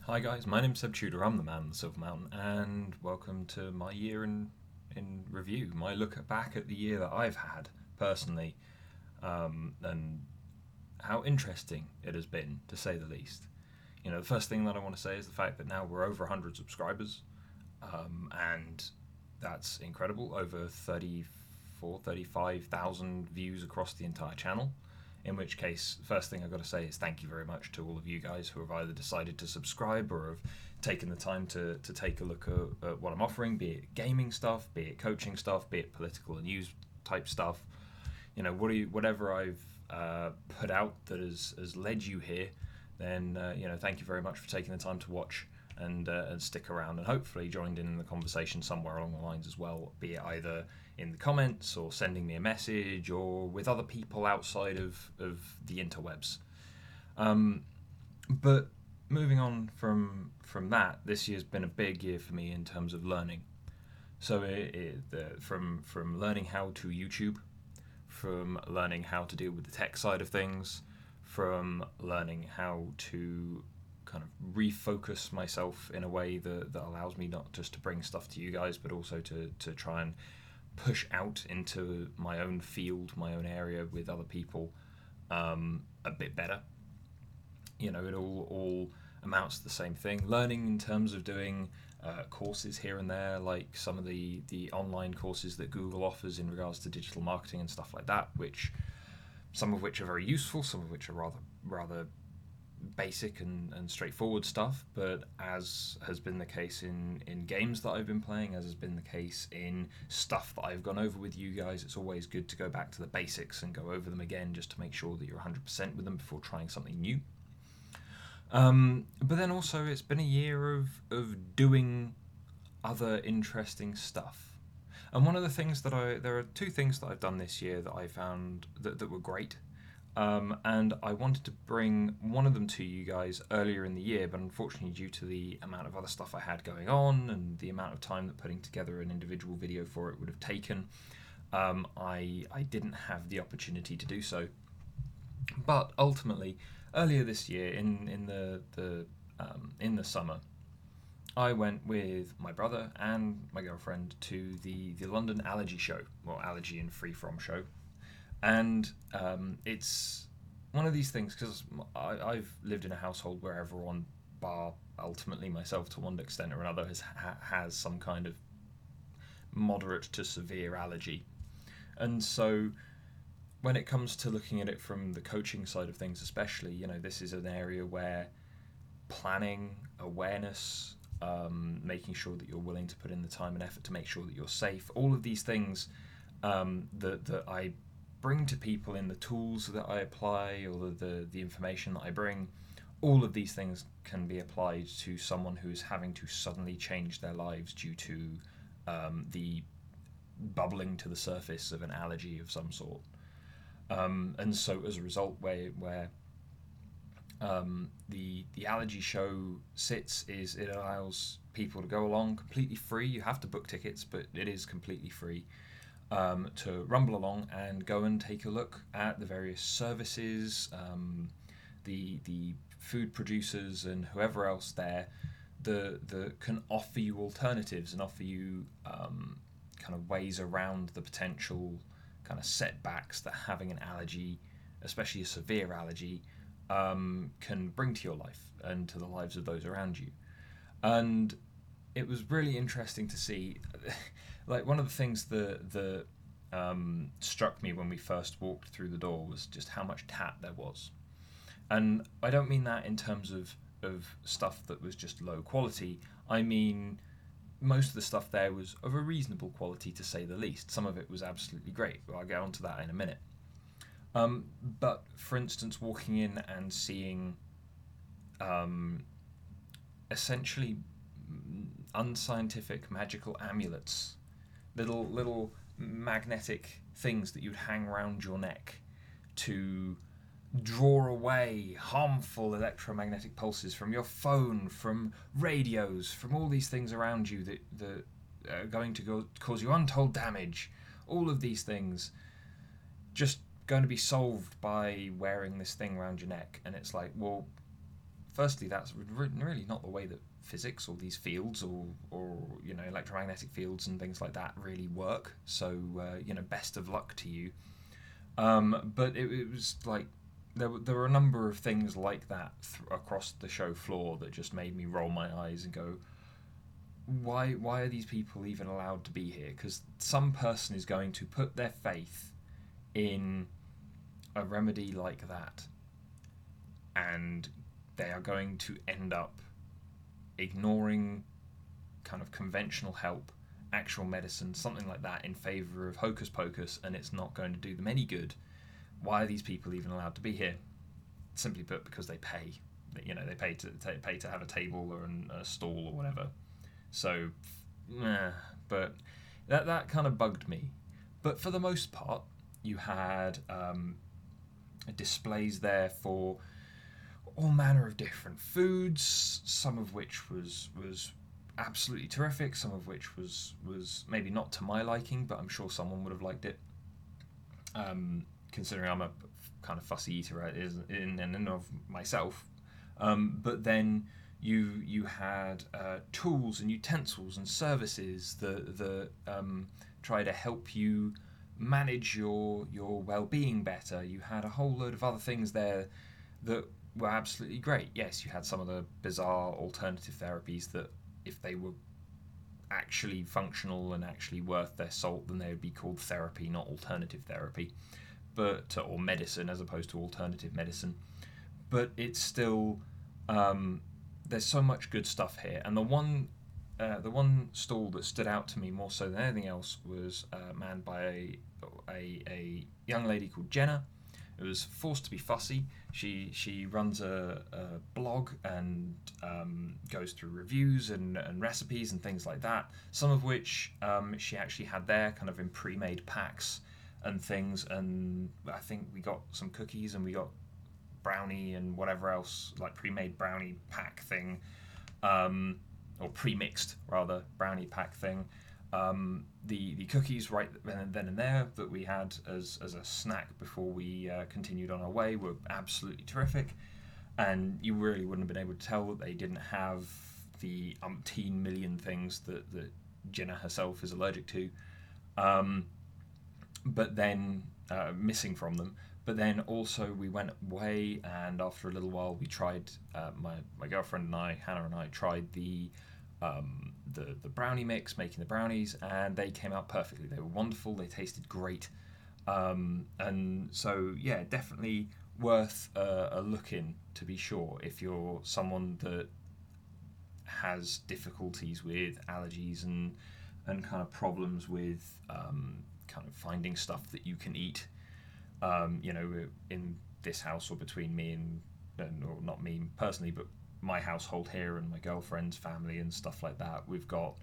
Hi guys, my name's Seb Tudor, I'm the man on the Silver Mountain, and welcome to my year in review, my look back at the year that I've had, personally, and how interesting it has been, to say the least. The first thing that I want to say is the fact that now we're over 100 subscribers, and that's incredible, over 35,000 views across the entire channel. In which case, first thing I've got to say is thank you very much to all of you guys who have either decided to subscribe or have taken the time to take a look at what I'm offering, be it gaming stuff, be it coaching stuff, be it political and news type stuff. Whatever I've put out that has led you here, then thank you very much for taking the time to watch and stick around and hopefully joined in the conversation somewhere along the lines as well, be it either in the comments or sending me a message or with other people outside of the interwebs. But moving on from that, this year's been a big year for me in terms of learning. So from learning how to YouTube, from learning how to deal with the tech side of things, from learning how to kind of refocus myself in a way that allows me not just to bring stuff to you guys, but also to try and push out into my own field, my own area with other people a bit better. It all amounts to the same thing. Learning in terms of doing courses here and there, like some of the online courses that Google offers in regards to digital marketing and stuff like that, which some of which are very useful, some of which are rather basic and straightforward stuff, but as has been the case in games that I've been playing, as has been the case in stuff that I've gone over with you guys, it's always good to go back to the basics and go over them again just to make sure that you're 100% with them before trying something new. But then also, it's been a year of doing other interesting stuff. And one of the things there are two things that I've done this year that I found that were great. And I wanted to bring one of them to you guys earlier in the year, but unfortunately, due to the amount of other stuff I had going on and the amount of time that putting together an individual video for it would have taken, I didn't have the opportunity to do so. But ultimately, earlier this year, in the summer, I went with my brother and my girlfriend to the London Allergy Show, or Allergy and Free From Show, and it's one of these things because I've lived in a household where everyone, bar ultimately myself to one extent or another, has some kind of moderate to severe allergy, and so when it comes to looking at it from the coaching side of things, especially, this is an area where planning, awareness, making sure that you're willing to put in the time and effort to make sure that you're safe, all of these things that I bring to people in the tools that I apply or the information that I bring, all of these things can be applied to someone who is having to suddenly change their lives due to the bubbling to the surface of an allergy of some sort. And so as a result, where the allergy show sits is it allows people to go along completely free. You have to book tickets, but it is completely free to rumble along and go and take a look at the various services, the food producers, and whoever else there that can offer you alternatives and offer you kind of ways around the potential kind of setbacks that having an allergy, especially a severe allergy, can bring to your life and to the lives of those around you. And it was really interesting to see, like, one of the things that struck me when we first walked through the door was just how much tat there was. And I don't mean that in terms of stuff that was just low quality. I mean, most of the stuff there was of a reasonable quality, to say the least. Some of it was absolutely great. Well, I'll get onto that in a minute. But for instance, walking in and seeing essentially unscientific magical amulets, little magnetic things that you'd hang around your neck to draw away harmful electromagnetic pulses from your phone, from radios, from all these things around you that are going to cause you untold damage. All of these things just going to be solved by wearing this thing around your neck. And it's like, well, firstly, that's really not the way that physics or these fields or electromagnetic fields and things like that really work. So best of luck to you. But it was like there were a number of things like that across the show floor that just made me roll my eyes and go, why are these people even allowed to be here? Because some person is going to put their faith in a remedy like that, and they are going to end up ignoring kind of conventional help, actual medicine, something like that, in favor of hocus pocus, and it's not going to do them any good. Why are these people even allowed to be here? Simply put, because they pay. They pay to have a table or a stall or whatever. So, but that kind of bugged me. But for the most part, you had displays there for all manner of different foods, some of which was absolutely terrific, some of which was maybe not to my liking, but I'm sure someone would have liked it. Considering I'm a kind of fussy eater in and of myself. But then you had tools and utensils and services that try to help you manage your well-being better. You had a whole load of other things there that were absolutely great. Yes, you had some of the bizarre alternative therapies that, if they were actually functional and actually worth their salt, then they would be called therapy, not alternative therapy, or medicine as opposed to alternative medicine. But it's still there's so much good stuff here, and the one stall that stood out to me more so than anything else was manned by a young lady called Jenna. It was Forced to be Fussy. She runs a blog and goes through reviews and recipes and things like that, some of which she actually had there kind of in pre-made packs and things, and I think we got some cookies and we got brownie and whatever else, like pre-made brownie pack thing, or pre-mixed rather brownie pack thing. The cookies right then and there that we had as a snack before we continued on our way were absolutely terrific, and you really wouldn't have been able to tell that they didn't have the umpteen million things that Jenna herself is allergic to, but then missing from them. But then also we went away, and after a little while we tried, my girlfriend and I, Hannah and I, tried the brownie mix, making the brownies, and they came out perfectly. They were wonderful. They tasted great, and so yeah, definitely worth a look in, to be sure, if you're someone that has difficulties with allergies and kind of problems with kind of finding stuff that you can eat. In this house, or between me and or not me personally, but my household here and my girlfriend's family and stuff like that, we've got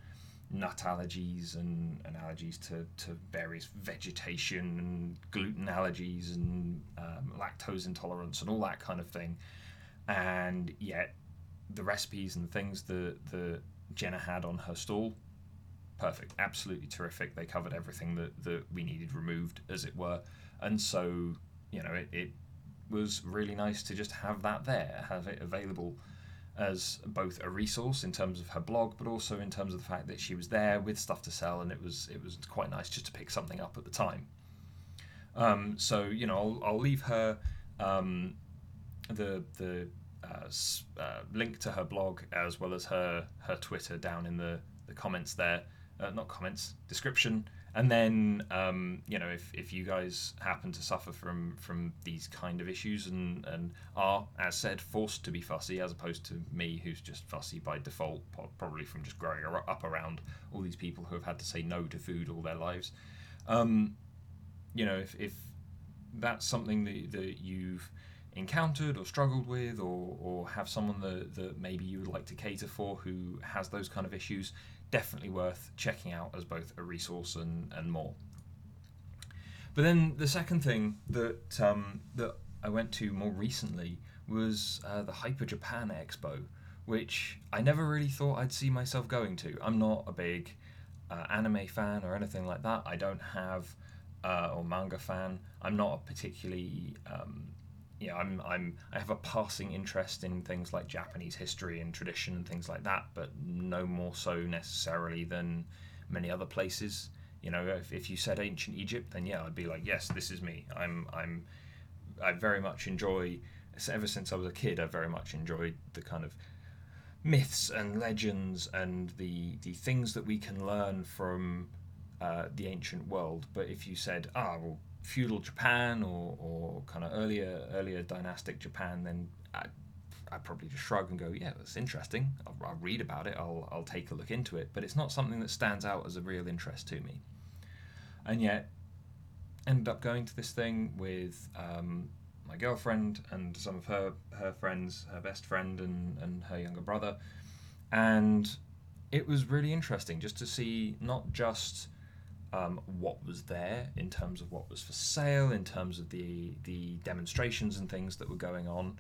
nut allergies and allergies to various vegetation and gluten allergies and lactose intolerance and all that kind of thing. And yet the recipes and things that Jenna had on her stall, perfect, absolutely terrific. They covered everything that we needed removed, as it were. And so, it was really nice to just have that there, have it available as both a resource in terms of her blog, but also in terms of the fact that she was there with stuff to sell, and it was quite nice just to pick something up at the time. So I'll leave her the link to her blog as well as her Twitter down in the comments there, not comments, description. And then, if you guys happen to suffer from these kind of issues and are, as said, forced to be fussy, as opposed to me, who's just fussy by default, probably from just growing up around all these people who have had to say no to food all their lives, if that's something that you've encountered or struggled with, or have someone that maybe you would like to cater for who has those kind of issues, definitely worth checking out as both a resource and more. But then the second thing that I went to more recently was the Hyper Japan Expo, which I never really thought I'd see myself going to. I'm not a big anime fan or anything like that. I don't have or manga fan. I'm not a particularly I have a passing interest in things like Japanese history and tradition and things like that, but no more so necessarily than many other places. If you said ancient Egypt, then yeah, I'd be like, yes, this is me. I very much enjoy. Ever since I was a kid, I very much enjoyed the kind of myths and legends and the things that we can learn from the ancient world. But if you said, well, feudal Japan or kind of earlier dynastic Japan, then I'd probably just shrug and go, yeah, that's interesting. I'll read about it. I'll take a look into it. But it's not something that stands out as a real interest to me. And yet, ended up going to this thing with my girlfriend and some of her friends, her best friend and her younger brother, and it was really interesting just to see not just what was there in terms of what was for sale, in terms of the demonstrations and things that were going on,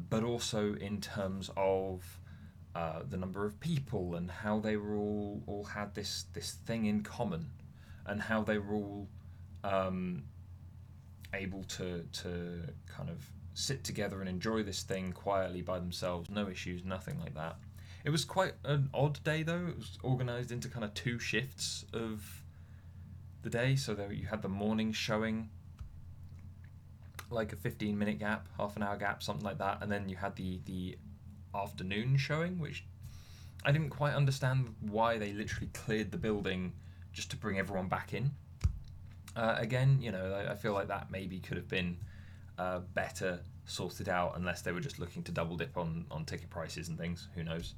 but also in terms of the number of people and how they were all had this thing in common, and how they were all able to kind of sit together and enjoy this thing quietly by themselves, no issues, nothing like that. It was quite an odd day though. It was organised into kind of two shifts of the day, so there you had the morning showing, like a 15-minute gap, half an hour gap, something like that, and then you had the afternoon showing, which I didn't quite understand why they literally cleared the building just to bring everyone back in. Again, I feel like that maybe could have been better sorted out, unless they were just looking to double dip on ticket prices and things. Who knows?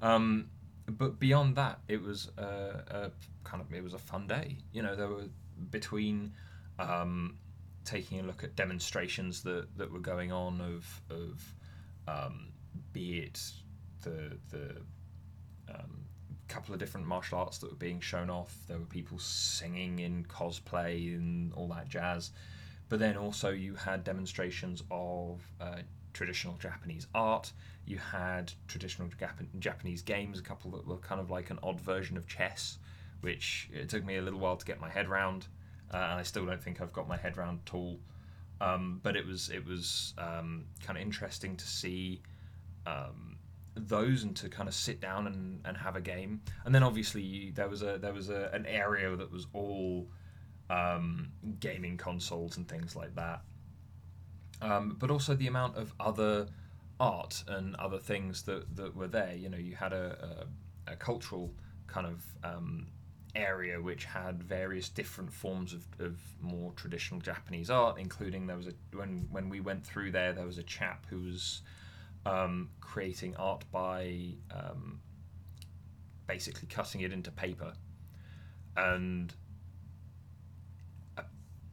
But beyond that, it was it was a fun day. There were between taking a look at demonstrations that were going on of be it the couple of different martial arts that were being shown off. There were people singing in cosplay and all that jazz. But then also you had demonstrations of traditional Japanese art. You had traditional Japanese games, a couple that were kind of like an odd version of chess, which it took me a little while to get my head around, and I still don't think I've got my head around at all. But it was kind of interesting to see those and to kind of sit down and have a game. And then obviously there was an area that was all gaming consoles and things like that. But also the amount of other art and other things that were there. You had a cultural kind of area which had various different forms of more traditional Japanese art, including when we went through there was a chap who was creating art by basically cutting it into paper, and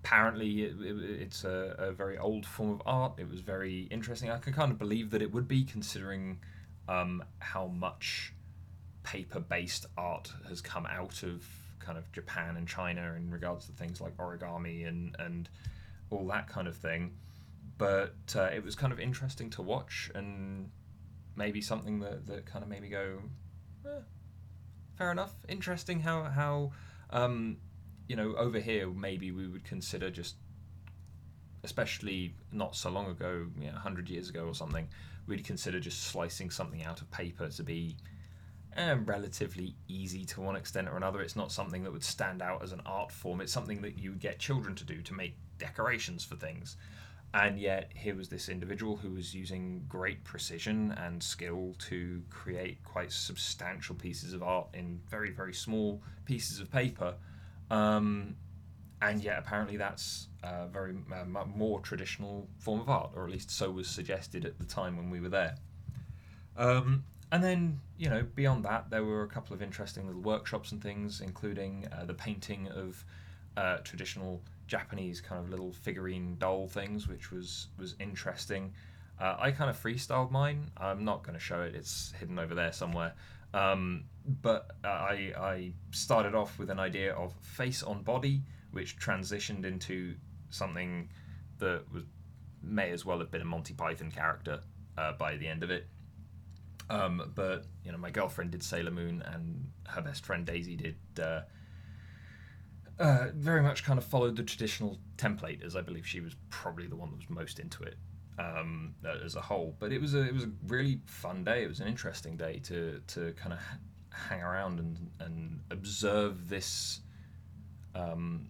apparently it's a very old form of art. It was very interesting. I can kind of believe that it would be, considering how much paper-based art has come out of kind of Japan and China in regards to things like origami and all that kind of thing. But it was kind of interesting to watch, and maybe something that kind of made me go, fair enough. Interesting how over here maybe we would consider just, especially not so long ago, 100 years ago or something, we'd consider just slicing something out of paper to be relatively easy to one extent or another. It's not something that would stand out as an art form. It's something that you would get children to do to make decorations for things. And yet here was this individual who was using great precision and skill to create quite substantial pieces of art in very, very small pieces of paper. And yet apparently that's a very more traditional form of art, or at least so was suggested at the time when we were there. And then, beyond that, there were a couple of interesting little workshops and things, including the painting of traditional Japanese kind of little figurine doll things, which was interesting. I kind of freestyled mine. I'm not going to show it. It's hidden over there somewhere. But I started off with an idea of face on body, which transitioned into something that may as well have been a Monty Python character by the end of it. But my girlfriend did Sailor Moon, and her best friend Daisy did Very much kind of followed the traditional template, as I believe she was probably the one that was most into it as a whole. But it was a really fun day. It was an interesting day to kind of hang around and observe this um,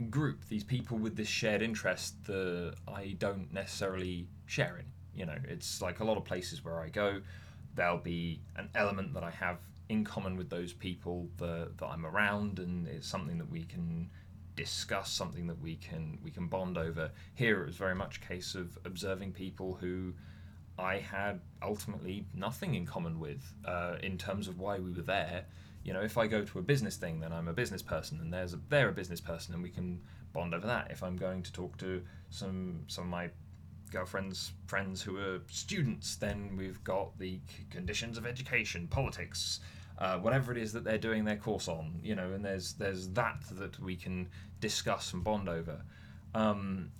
group, these people with this shared interest that I don't necessarily share in. It's like a lot of places where I go, there'll be an element that I have in common with those people that I'm around, and it's something that we can discuss, something that we can bond over. Here it was very much a case of observing people who I had ultimately nothing in common with in terms of why we were there. If I go to a business thing, then I'm a business person, and they're a business person, and we can bond over that. If I'm going to talk to some of my girlfriend's friends who are students, then we've got the conditions of education, politics, whatever it is that they're doing their course on, and there's that we can discuss and bond over.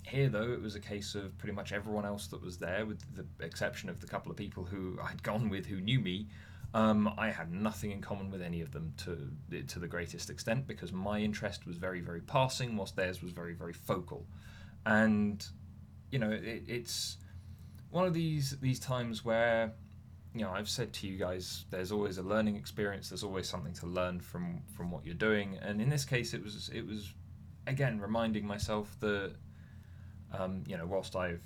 Here, though, it was a case of pretty much everyone else that was there, with the exception of the couple of people who I'd gone with who knew me. I had nothing in common with any of them to the greatest extent, because my interest was very, very passing, whilst theirs was very, very focal. And it's one of these times where I've said to you guys, there's always a learning experience. There's always something to learn from what you're doing, and in this case, it was again reminding myself that whilst I've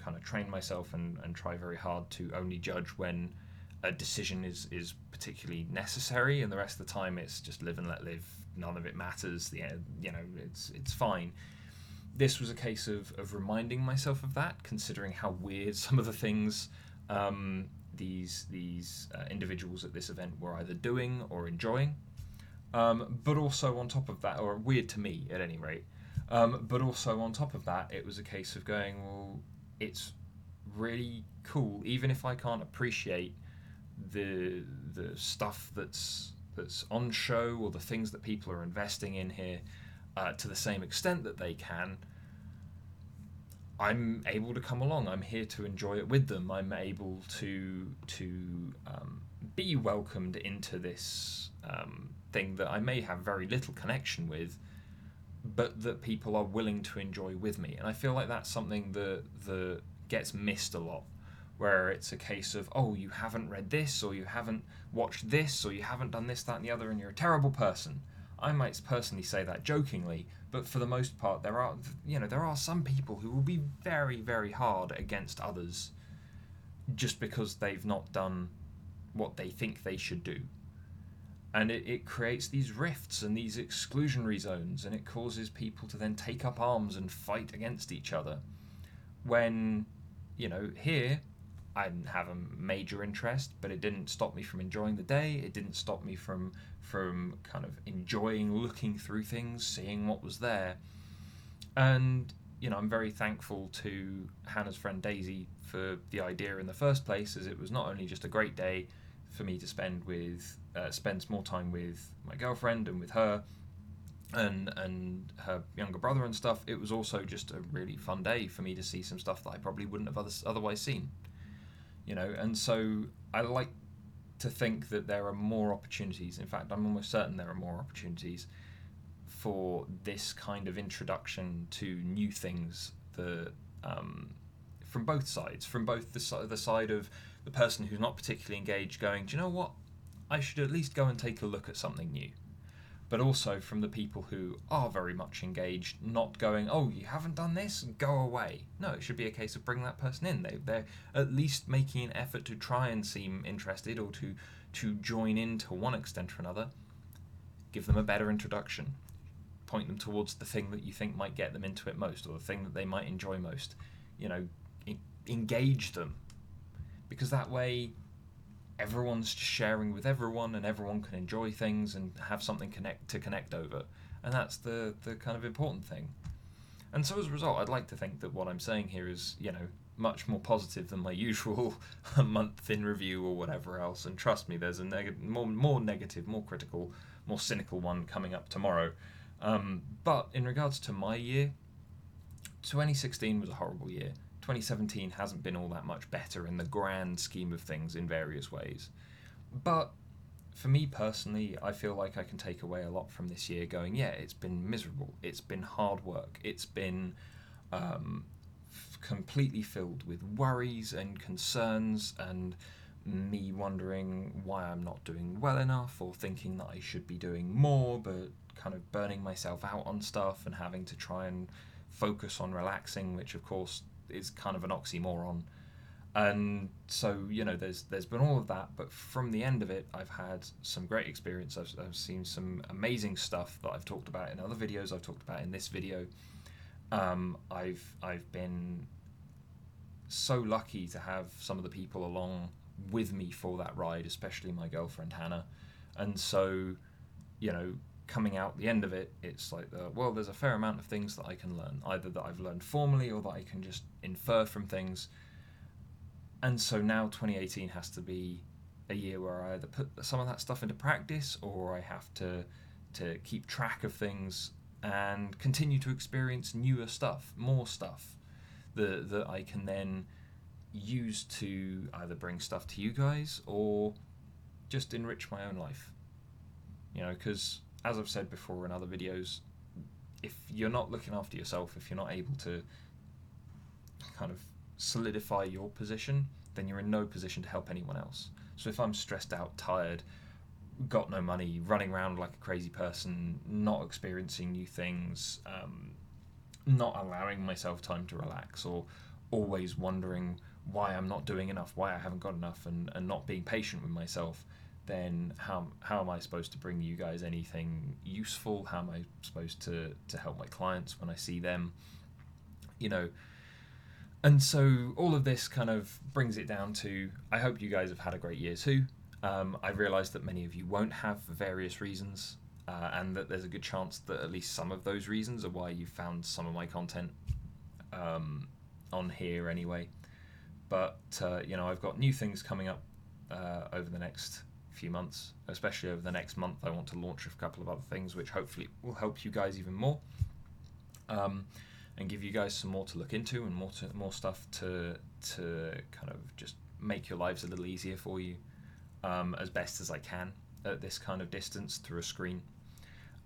kind of trained myself and try very hard to only judge when a decision is particularly necessary, and the rest of the time it's just live and let live. None of it matters. It's fine. This was a case of reminding myself of that, considering how weird some of the things these individuals at this event were either doing or enjoying. But also on top of that, or weird to me at any rate, but also on top of that, it was a case of going, well, it's really cool, even if I can't appreciate the stuff that's on show, or the things that people are investing in here to the same extent that they can. I'm able to come along. I'm here to enjoy it with them. I'm able to be welcomed into this thing that I may have very little connection with, but that people are willing to enjoy with me. And I feel like that's something that gets missed a lot, where it's a case of, oh, you haven't read this, or you haven't watched this, or you haven't done this, that, and the other, and you're a terrible person. I might personally say that jokingly, but for the most part, there are some people who will be very, very hard against others just because they've not done what they think they should do. And it creates these rifts and these exclusionary zones, and it causes people to then take up arms and fight against each other. When, here, I didn't have a major interest, but it didn't stop me from enjoying the day. It didn't stop me from kind of enjoying looking through things, seeing what was there. And I'm very thankful to Hannah's friend Daisy for the idea in the first place, as it was not only just a great day for me to spend more time with my girlfriend and with her and her younger brother and stuff. It was also just a really fun day for me to see some stuff that I probably wouldn't have otherwise seen. And so I like to think that there are more opportunities. In fact, I'm almost certain there are more opportunities for this kind of introduction to new things that from both sides, from both the side of the person who's not particularly engaged going, do you know what, I should at least go and take a look at something new, but also from the people who are very much engaged, not going, oh, you haven't done this, go away. No, it should be a case of bringing that person in. They're at least making an effort to try and seem interested, or to join in to one extent or another. Give them a better introduction. Point them towards the thing that you think might get them into it most, or the thing that they might enjoy most. Engage them. Because that way, everyone's just sharing with everyone, and everyone can enjoy things and have something to connect over. And that's the kind of important thing. And so as a result, I'd like to think that what I'm saying here is, much more positive than my usual month in review or whatever else. And trust me, there's a more negative, more critical, more cynical one coming up tomorrow. But in regards to my year, 2016 was a horrible year. 2017 hasn't been all that much better in the grand scheme of things in various ways. But for me personally, I feel like I can take away a lot from this year going, yeah, it's been miserable, it's been hard work, it's been um, completely filled with worries and concerns, and me wondering why I'm not doing well enough, or thinking that I should be doing more, but kind of burning myself out on stuff and having to try and focus on relaxing, which of course is kind of an oxymoron. And so, there's been all of that, but from the end of it, I've had some great experience. I've seen some amazing stuff that I've talked about in other videos, I've talked about in this video. I've been so lucky to have some of the people along with me for that ride, especially my girlfriend Hannah. And so, coming out the end of it, it's like, well, there's a fair amount of things that I can learn, either that I've learned formally or that I can just infer from things. And so now 2018 has to be a year where I either put some of that stuff into practice, or I have to keep track of things and continue to experience newer stuff, more stuff that I can then use to either bring stuff to you guys or just enrich my own life. Because as I've said before in other videos, if you're not looking after yourself, if you're not able to kind of solidify your position, then you're in no position to help anyone else. So if I'm stressed out, tired, got no money, running around like a crazy person, not experiencing new things, not allowing myself time to relax, or always wondering why I'm not doing enough, why I haven't got enough, and not being patient with myself, then how am I supposed to bring you guys anything useful? How am I supposed to help my clients when I see them? And so all of this kind of brings it down to, I hope you guys have had a great year too. I realise that many of you won't have for various reasons, and that there's a good chance that at least some of those reasons are why you found some of my content on here anyway. But I've got new things coming up over the next few months, especially over the next month. I want to launch a couple of other things which hopefully will help you guys even more, and give you guys some more to look into, and more stuff to kind of just make your lives a little easier for you, as best as I can at this kind of distance through a screen.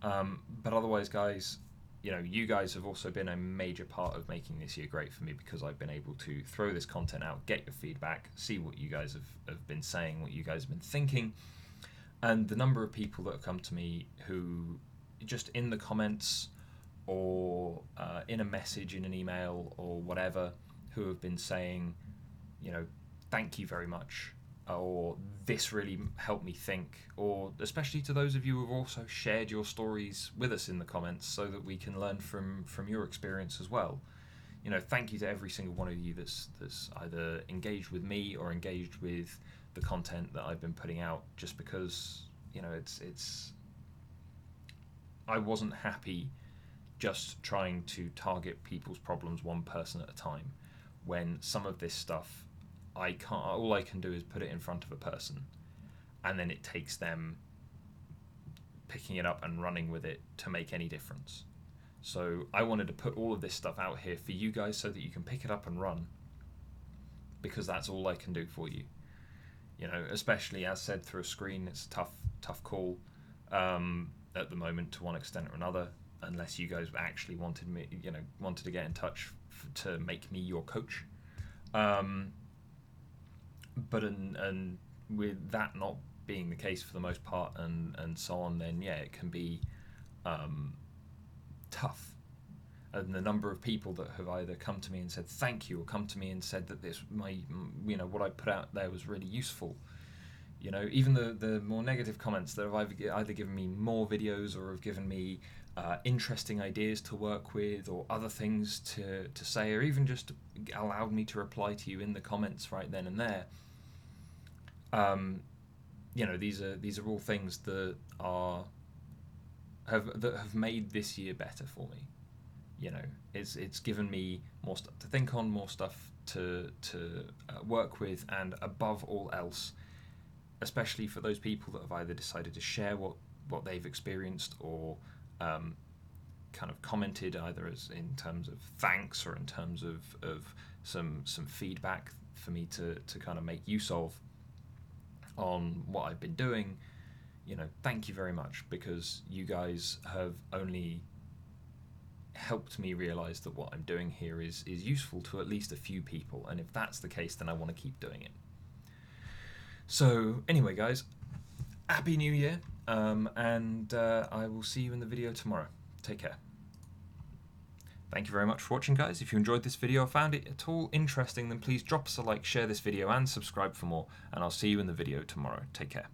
But otherwise, guys, you guys have also been a major part of making this year great for me, because I've been able to throw this content out, get your feedback, see what you guys have been saying, what you guys have been thinking. And the number of people that have come to me who, just in the comments or in a message, in an email or whatever, who have been saying, thank you very much, or this really helped me think, or especially to those of you who have also shared your stories with us in the comments so that we can learn from your experience as well. Thank you to every single one of you that's either engaged with me or engaged with the content that I've been putting out, just because it's I wasn't happy just trying to target people's problems one person at a time, when some of this stuff all I can do is put it in front of a person, and then it takes them picking it up and running with it to make any difference. So I wanted to put all of this stuff out here for you guys so that you can pick it up and run, because that's all I can do for you. Especially as said through a screen, it's a tough call at the moment, to one extent or another, unless you guys actually wanted to get in touch to make me your coach. But and with that not being the case for the most part, and so on, then yeah, it can be tough. And the number of people that have either come to me and said thank you, or come to me and said that what I put out there was really useful. Even the more negative comments that have either given me more videos, or have given me interesting ideas to work with, or other things to say, or even just allowed me to reply to you in the comments right then and there. These are all things that have made this year better for me. It's given me more stuff to think on, more stuff to work with, and above all else, especially for those people that have either decided to share what they've experienced, or kind of commented either as in terms of thanks, or in terms of some feedback for me to kind of make use of on what I've been doing. thank you very much, because you guys have only helped me realize that what I'm doing here is useful to at least a few people, and if that's the case, then I want to keep doing it. So anyway, guys, Happy New Year, and I will see you in the video tomorrow. Take care. Thank you very much for watching, guys. If you enjoyed this video or found it at all interesting, then please drop us a like, share this video, and subscribe for more, and I'll see you in the video tomorrow. Take care.